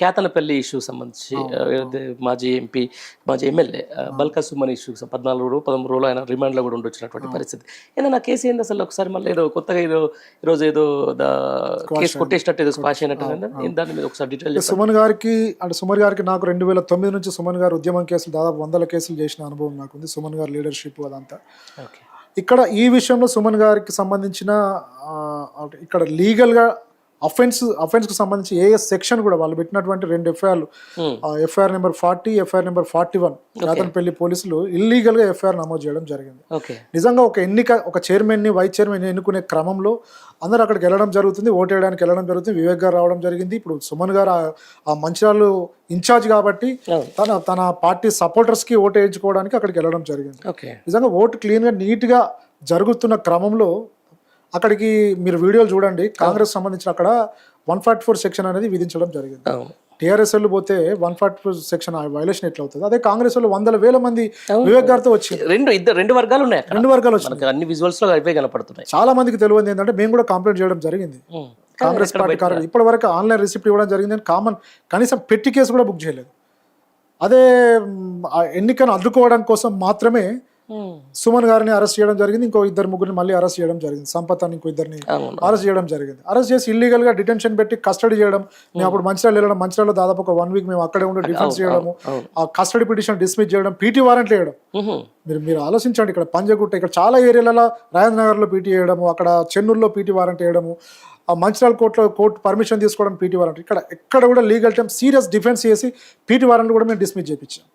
కేతనపల్లి ఇష్యూకి సంబంధించి ఏదైతే మాజీ ఎంపీ మాజీ ఎమ్మెల్యే బల్కా సుమన్ ఇష్యూకి 14 రోజులు 13 రోజులు ఆయన రిమాండ్లో కూడా ఉండొచ్చినటువంటి పరిస్థితి. ఏదైనా నా కేసు ఏంది అసలు ఒకసారి మళ్ళీ ఏదో కొత్తగా ఈరోజు ఏదో కేసు కొట్టేసినట్టు ఏదో స్పాష్ అయినట్టు దాని మీద ఒకసారి డీటెయిల్ సుమన్ గారికి నాకు 2009 నుంచి సుమన్ గారు ఉద్యమం కేసులు దాదాపు 100 కేసులు చేసిన అనుభవం నాకు ఉంది. సుమన్ గారు లీడర్షిప్ అదంతా. ఇక్కడ ఈ విషయంలో సుమన్ గారికి సంబంధించిన ఇక్కడ లీగల్గా అఫెన్స్కి సంబంధించి సెక్షన్ కూడా వాళ్ళు పెట్టినటువంటి 2 ఎఫ్ఐఆర్లు, FIR number 40, FIR number 41 Kethanapalli పోలీసులు ఇల్లీగల్గా ఎఫ్ఐఆర్ నమోదు చేయడం జరిగింది. నిజంగా ఒక చైర్మన్ని వైస్ చైర్మన్ ఎన్నుకునే క్రమంలో అందరూ అక్కడికి వెళ్ళడం జరుగుతుంది, ఓటు వేయడానికి వెళ్ళడం జరుగుతుంది. వివేక్ గారు రావడం జరిగింది. ఇప్పుడు సుమన్ గారు ఆ మంచిర్యాల ఇన్ఛార్జ్ కాబట్టి తన పార్టీ సపోర్టర్స్కి ఓటు వేయించుకోవడానికి అక్కడికి వెళ్ళడం జరిగింది. నిజంగా ఓటు క్లీన్గా నీట్గా జరుగుతున్న క్రమంలో అక్కడికి మీరు వీడియోలు చూడండి, కాంగ్రెస్ సంబంధించిన అక్కడ 144 సెక్షన్ అనేది విధించడం జరిగింది. టీఆర్ఎస్ వాళ్ళు పోతే 144 సెక్షన్ వైలేషన్ ఎట్లా అవుతుంది? అదే కాంగ్రెస్ వాళ్ళు 100,000 మంది వివేక్ గారితో వచ్చి రెండు వర్గాలు ఉన్నాయి, 2 వర్గాలు వచ్చి అన్ని విజువల్స్ లో అవే కనపడుతున్నాయి. చాలా మందికి తెలియదు ఏంటంటే మేము కూడా కంప్లైంట్ చేయడం జరిగింది. కాంగ్రెస్ పార్టీ ఇప్పటి వరకు ఆన్లైన్ రిసిప్ట్ ఇవ్వడం జరిగింది, కనీసం పెట్టి కేసు కూడా బుక్ చేయలేదు. అదే ఎన్నికను అడ్డుకోవడం కోసం మాత్రమే సుమన్ గారిని అరెస్ట్ చేయడం జరిగింది. ఇంకో 2-3 మళ్ళీ అరెస్ట్ చేయడం జరిగింది. సంపత్ అని ఇంకో 2 అరెస్ట్ చేయడం జరిగింది. అరెస్ట్ చేసి ఇల్లీగల్ గా డిటెన్షన్ పెట్టి కస్టడీ చేయడం. మేము అప్పుడు మంచిర్యాల వెళ్ళడం, మంచిర్యాలలో దాదాపు ఒక 1 వీక్ మేము అక్కడే ఉండి డిఫెన్స్ చేయడము, ఆ కస్టడీ పిటిషన్ డిస్మిస్ చేయడం, పీటీ వారెంట్లు వేయడం. మీరు ఆలోచించండి, ఇక్కడ పంజగుట్ట, ఇక్కడ చాలా ఏరియాలలో రాజేంద్ర నగర్ లో పీటీ వేయడము, అక్కడ చెన్నూరులో పీటీ వారెంట్ వేయడము, ఆ మంచిర్యాల కోర్టు పర్మిషన్ తీసుకోవడం పీటీ వారెంట్. ఎక్కడ కూడా లీగల్ టైం సీరియస్ డిఫెన్స్ చేసి పీటీ వారెంట్ కూడా మేము డిస్మిస్ చేయించాం.